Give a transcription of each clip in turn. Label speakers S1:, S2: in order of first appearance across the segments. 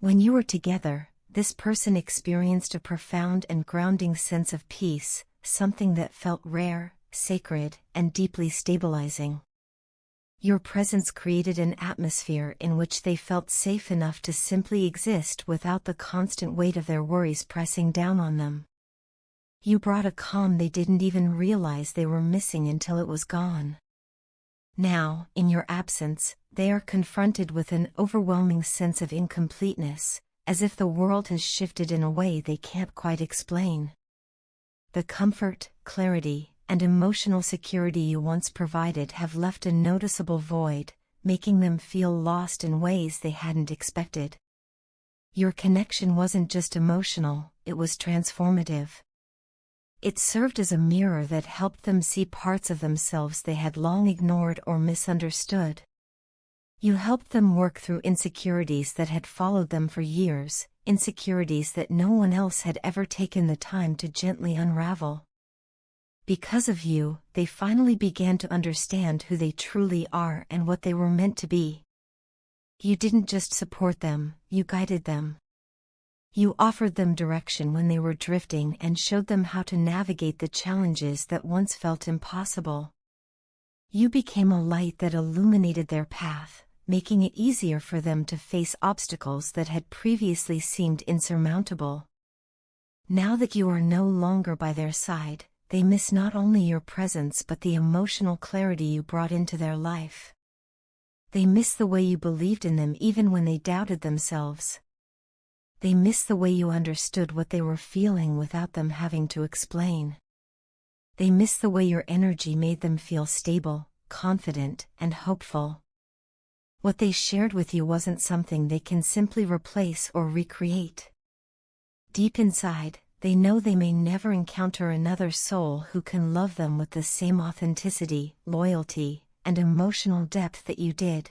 S1: When you were together, this person experienced a profound and grounding sense of peace, something that felt rare, sacred, and deeply stabilizing. Your presence created an atmosphere in which they felt safe enough to simply exist without the constant weight of their worries pressing down on them. You brought a calm they didn't even realize they were missing until it was gone. Now, in your absence, they are confronted with an overwhelming sense of incompleteness, as if the world has shifted in a way they can't quite explain. The comfort, clarity, and emotional security you once provided have left a noticeable void, making them feel lost in ways they hadn't expected. Your connection wasn't just emotional, it was transformative. It served as a mirror that helped them see parts of themselves they had long ignored or misunderstood. You helped them work through insecurities that had followed them for years, insecurities that no one else had ever taken the time to gently unravel. Because of you, they finally began to understand who they truly are and what they were meant to be. You didn't just support them, you guided them. You offered them direction when they were drifting and showed them how to navigate the challenges that once felt impossible. You became a light that illuminated their path, making it easier for them to face obstacles that had previously seemed insurmountable. Now that you are no longer by their side, they miss not only your presence but the emotional clarity you brought into their life. They miss the way you believed in them even when they doubted themselves. They miss the way you understood what they were feeling without them having to explain. They miss the way your energy made them feel stable, confident, and hopeful. What they shared with you wasn't something they can simply replace or recreate. Deep inside, they know they may never encounter another soul who can love them with the same authenticity, loyalty, and emotional depth that you did.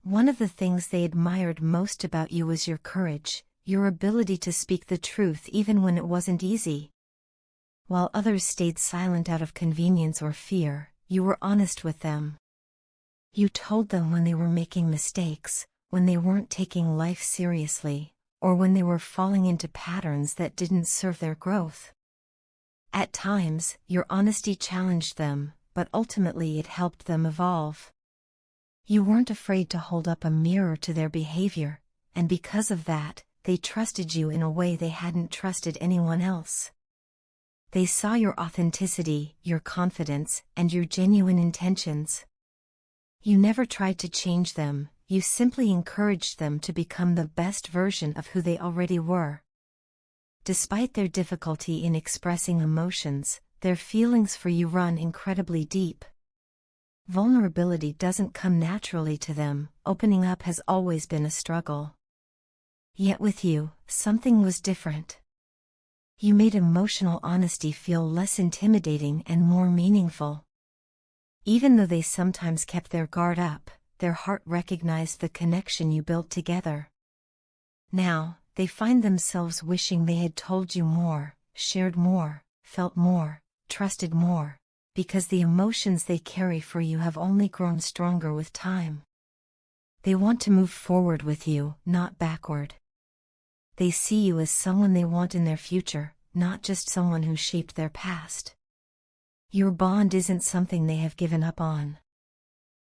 S1: One of the things they admired most about you was your courage, your ability to speak the truth even when it wasn't easy. While others stayed silent out of convenience or fear, you were honest with them. You told them when they were making mistakes, when they weren't taking life seriously, or when they were falling into patterns that didn't serve their growth. At times, your honesty challenged them, but ultimately it helped them evolve. You weren't afraid to hold up a mirror to their behavior, and because of that, they trusted you in a way they hadn't trusted anyone else. They saw your authenticity, your confidence, and your genuine intentions. You never tried to change them, you simply encouraged them to become the best version of who they already were. Despite their difficulty in expressing emotions, their feelings for you run incredibly deep. Vulnerability doesn't come naturally to them, opening up has always been a struggle. Yet with you, something was different. You made emotional honesty feel less intimidating and more meaningful. Even though they sometimes kept their guard up, their heart recognized the connection you built together. Now, they find themselves wishing they had told you more, shared more, felt more, trusted more, because the emotions they carry for you have only grown stronger with time. They want to move forward with you, not backward. They see you as someone they want in their future, not just someone who shaped their past. Your bond isn't something they have given up on.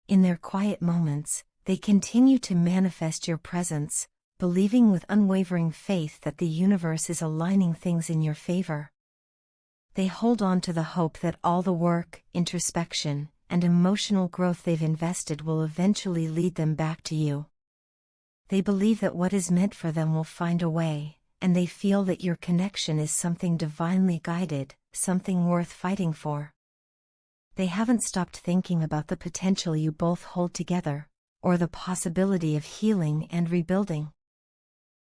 S1: In their quiet moments, they continue to manifest your presence, believing with unwavering faith that the universe is aligning things in your favor. They hold on to the hope that all the work, introspection, and emotional growth they've invested will eventually lead them back to you. They believe that what is meant for them will find a way, and they feel that your connection is something divinely guided, something worth fighting for. They haven't stopped thinking about the potential you both hold together, or the possibility of healing and rebuilding.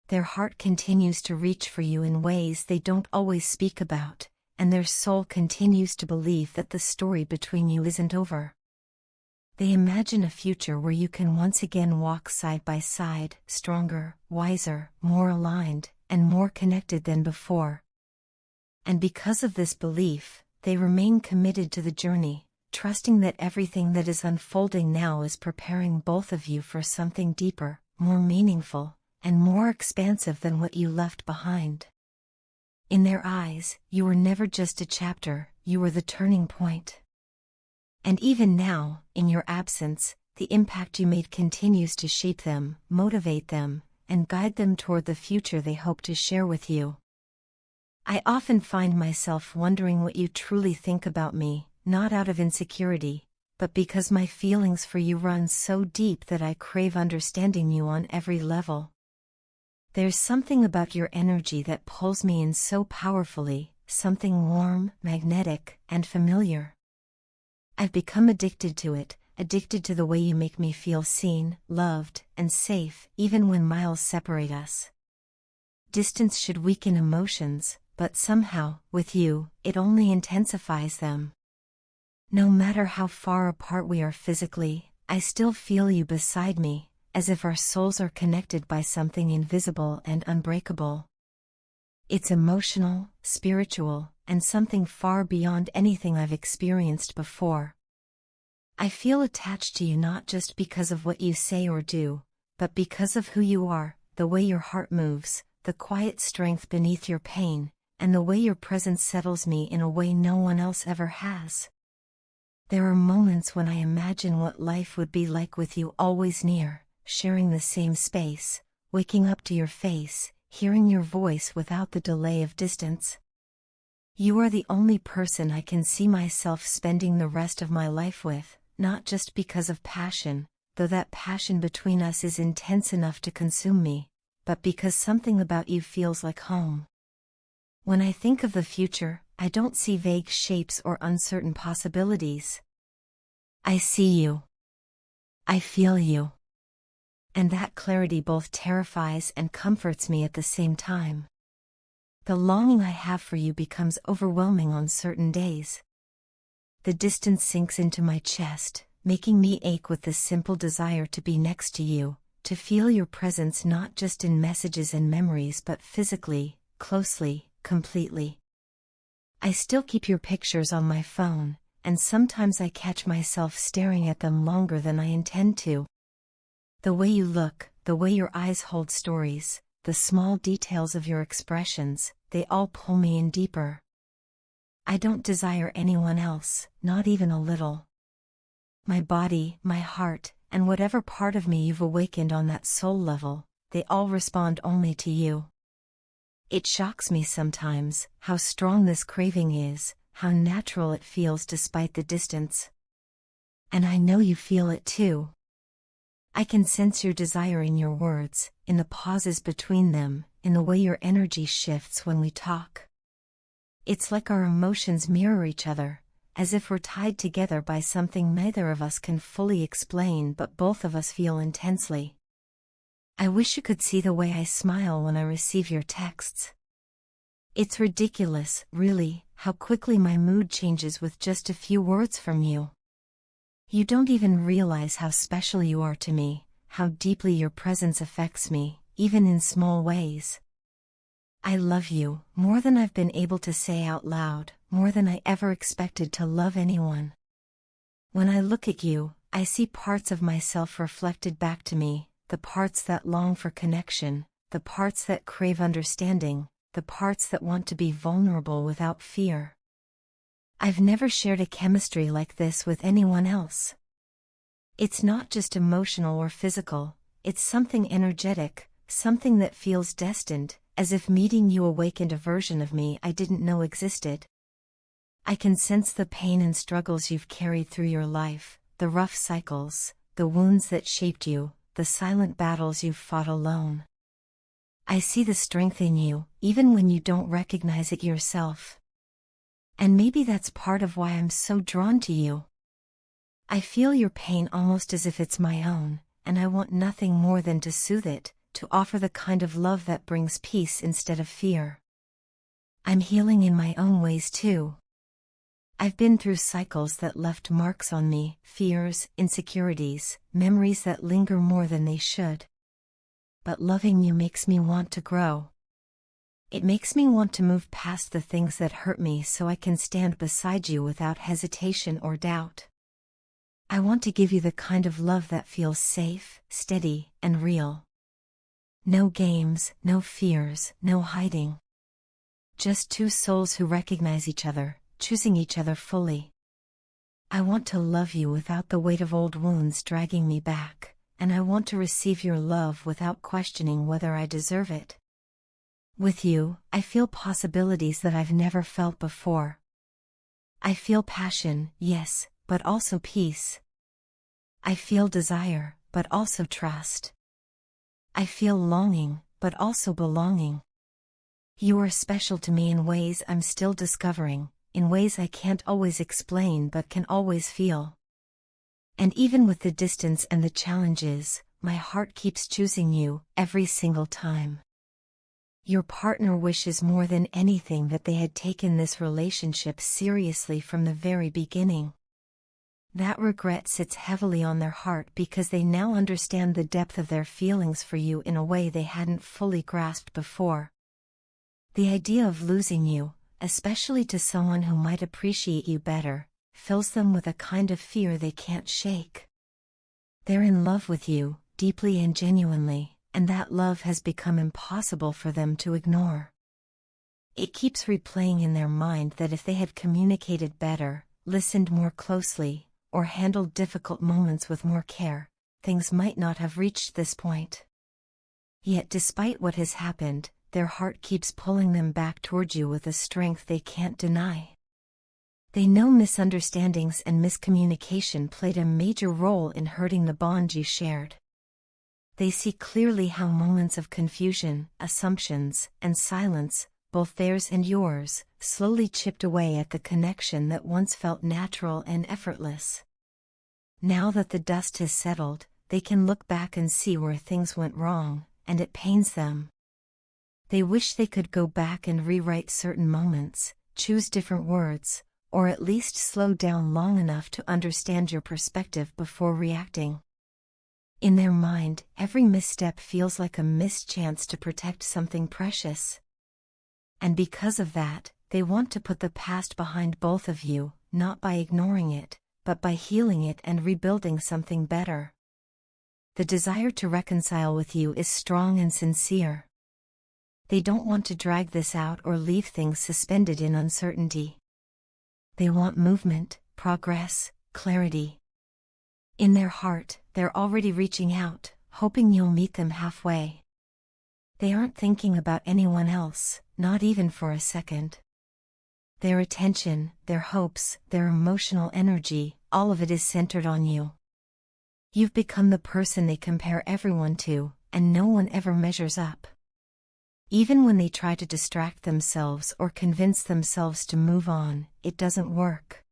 S1: Their heart continues to reach for you in ways they don't always speak about, and their soul continues to believe that the story between you isn't over. They imagine a future where you can once again walk side by side, stronger, wiser, more aligned, and more connected than before. And because of this belief, they remain committed to the journey, trusting that everything that is unfolding now is preparing both of you for something deeper, more meaningful, and more expansive than what you left behind. In their eyes, you were never just a chapter, you were the turning point. And even now, in your absence, the impact you made continues to shape them, motivate them, and guide them toward the future they hope to share with you. I often find myself wondering what you truly think about me, not out of insecurity, but because my feelings for you run so deep that I crave understanding you on every level. There's something about your energy that pulls me in so powerfully, something warm, magnetic, and familiar. I've become addicted to it, addicted to the way you make me feel seen, loved, and safe, even when miles separate us. Distance should weaken emotions, but somehow, with you, it only intensifies them. No matter how far apart we are physically, I still feel you beside me, as if our souls are connected by something invisible and unbreakable. It's emotional, spiritual, and something far beyond anything I've experienced before. I feel attached to you not just because of what you say or do, but because of who you are, the way your heart moves, the quiet strength beneath your pain, and the way your presence settles me in a way no one else ever has. There are moments when I imagine what life would be like with you always near, sharing the same space, waking up to your face, hearing your voice without the delay of distance. You are the only person I can see myself spending the rest of my life with, not just because of passion, though that passion between us is intense enough to consume me, but because something about you feels like home. When I think of the future, I don't see vague shapes or uncertain possibilities. I see you. I feel you. And that clarity both terrifies and comforts me at the same time. The longing I have for you becomes overwhelming on certain days. The distance sinks into my chest, making me ache with the simple desire to be next to you, to feel your presence not just in messages and memories but physically, closely, completely. I still keep your pictures on my phone, and sometimes I catch myself staring at them longer than I intend to. The way you look, the way your eyes hold stories, the small details of your expressions, they all pull me in deeper. I don't desire anyone else, not even a little. My body, my heart, and whatever part of me you've awakened on that soul level, they all respond only to you. It shocks me sometimes, how strong this craving is, how natural it feels despite the distance. And I know you feel it too. I can sense your desire in your words, in the pauses between them, in the way your energy shifts when we talk. It's like our emotions mirror each other, as if we're tied together by something neither of us can fully explain but both of us feel intensely. I wish you could see the way I smile when I receive your texts. It's ridiculous, really, how quickly my mood changes with just a few words from you. You don't even realize how special you are to me, how deeply your presence affects me, even in small ways. I love you, more than I've been able to say out loud, more than I ever expected to love anyone. When I look at you, I see parts of myself reflected back to me, the parts that long for connection, the parts that crave understanding, the parts that want to be vulnerable without fear. I've never shared a chemistry like this with anyone else. It's not just emotional or physical, it's something energetic, something that feels destined, as if meeting you awakened a version of me I didn't know existed. I can sense the pain and struggles you've carried through your life, the rough cycles, the wounds that shaped you, the silent battles you've fought alone. I see the strength in you, even when you don't recognize it yourself. And maybe that's part of why I'm so drawn to you. I feel your pain almost as if it's my own, and I want nothing more than to soothe it, to offer the kind of love that brings peace instead of fear. I'm healing in my own ways too. I've been through cycles that left marks on me, fears, insecurities, memories that linger more than they should. But loving you makes me want to grow. It makes me want to move past the things that hurt me so I can stand beside you without hesitation or doubt. I want to give you the kind of love that feels safe, steady, and real. No games, no fears, no hiding. Just two souls who recognize each other, choosing each other fully. I want to love you without the weight of old wounds dragging me back, and I want to receive your love without questioning whether I deserve it. With you, I feel possibilities that I've never felt before. I feel passion, yes, but also peace. I feel desire, but also trust. I feel longing, but also belonging. You are special to me in ways I'm still discovering, in ways I can't always explain but can always feel. And even with the distance and the challenges, my heart keeps choosing you, every single time. Your partner wishes more than anything that they had taken this relationship seriously from the very beginning. That regret sits heavily on their heart because they now understand the depth of their feelings for you in a way they hadn't fully grasped before. The idea of losing you, especially to someone who might appreciate you better, fills them with a kind of fear they can't shake. They're in love with you, deeply and genuinely, and that love has become impossible for them to ignore. It keeps replaying in their mind that if they had communicated better, listened more closely, or handled difficult moments with more care, things might not have reached this point. Yet despite what has happened, their heart keeps pulling them back toward you with a strength they can't deny. They know misunderstandings and miscommunication played a major role in hurting the bond you shared. They see clearly how moments of confusion, assumptions, and silence, both theirs and yours, slowly chipped away at the connection that once felt natural and effortless. Now that the dust has settled, they can look back and see where things went wrong, and it pains them. They wish they could go back and rewrite certain moments, choose different words, or at least slow down long enough to understand your perspective before reacting. In their mind, every misstep feels like a missed chance to protect something precious. And because of that, they want to put the past behind both of you, not by ignoring it, but by healing it and rebuilding something better. The desire to reconcile with you is strong and sincere. They don't want to drag this out or leave things suspended in uncertainty. They want movement, progress, clarity. In their heart, they're already reaching out, hoping you'll meet them halfway. They aren't thinking about anyone else, not even for a second. Their attention, their hopes, their emotional energy, all of it is centered on you. You've become the person they compare everyone to, and no one ever measures up. Even when they try to distract themselves or convince themselves to move on, it doesn't work.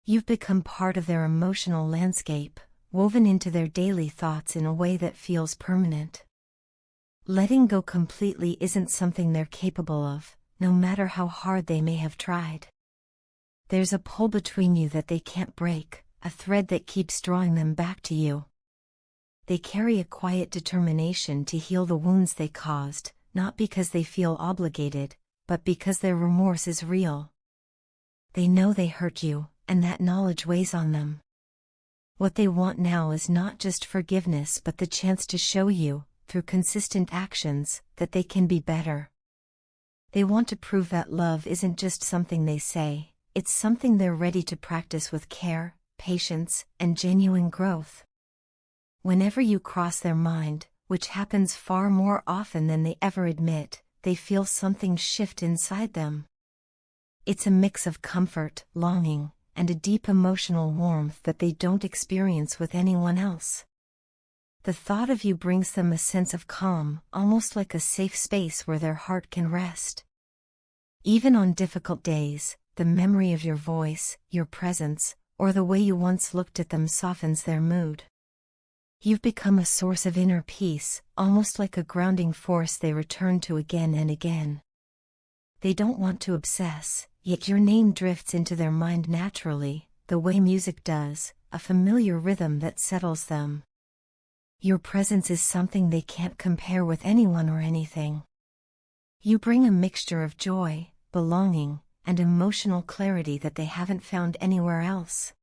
S1: You've become part of their emotional landscape, woven into their daily thoughts in a way that feels permanent. Letting go completely isn't something they're capable of, no matter how hard they may have tried. There's a pull between you that they can't break, a thread that keeps drawing them back to you. They carry a quiet determination to heal the wounds they caused, not because they feel obligated, but because their remorse is real. They know they hurt you, and that knowledge weighs on them. What they want now is not just forgiveness but the chance to show you, through consistent actions, that they can be better. They want to prove that love isn't just something they say, it's something they're ready to practice with care, patience, and genuine growth. Whenever you cross their mind, which happens far more often than they ever admit, they feel something shift inside them. It's a mix of comfort, longing, and a deep emotional warmth that they don't experience with anyone else. The thought of you brings them a sense of calm, almost like a safe space where their heart can rest. Even on difficult days, the memory of your voice, your presence, or the way you once looked at them softens their mood. You've become a source of inner peace, almost like a grounding force they return to again and again. They don't want to obsess, yet your name drifts into their mind naturally, the way music does, a familiar rhythm that settles them. Your presence is something they can't compare with anyone or anything. You bring a mixture of joy, belonging, and emotional clarity that they haven't found anywhere else.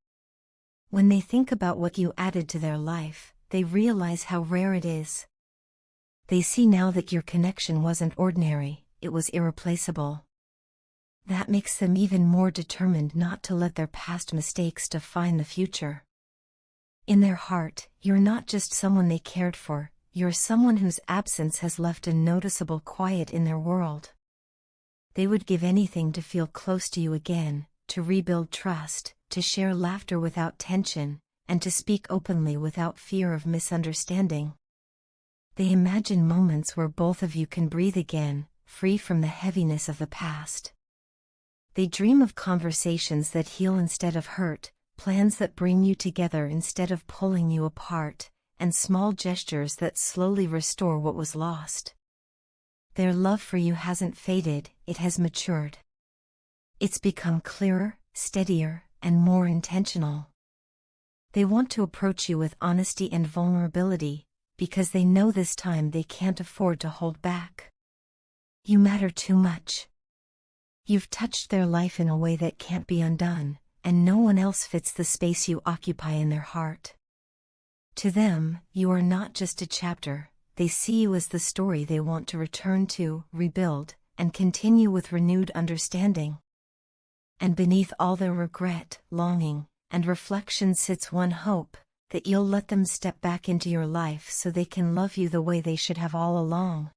S1: When they think about what you added to their life, they realize how rare it is. They see now that your connection wasn't ordinary, it was irreplaceable. That makes them even more determined not to let their past mistakes define the future. In their heart, you're not just someone they cared for, you're someone whose absence has left a noticeable quiet in their world. They would give anything to feel close to you again, to rebuild trust, to share laughter without tension, and to speak openly without fear of misunderstanding. They imagine moments where both of you can breathe again, free from the heaviness of the past. They dream of conversations that heal instead of hurt, plans that bring you together instead of pulling you apart, and small gestures that slowly restore what was lost. Their love for you hasn't faded, it has matured. It's become clearer, steadier, and more intentional. They want to approach you with honesty and vulnerability, because they know this time they can't afford to hold back. You matter too much. You've touched their life in a way that can't be undone, and no one else fits the space you occupy in their heart. To them, you are not just a chapter, they see you as the story they want to return to, rebuild, and continue with renewed understanding. And beneath all their regret, longing, and reflection sits one hope, that you'll let them step back into your life so they can love you the way they should have all along.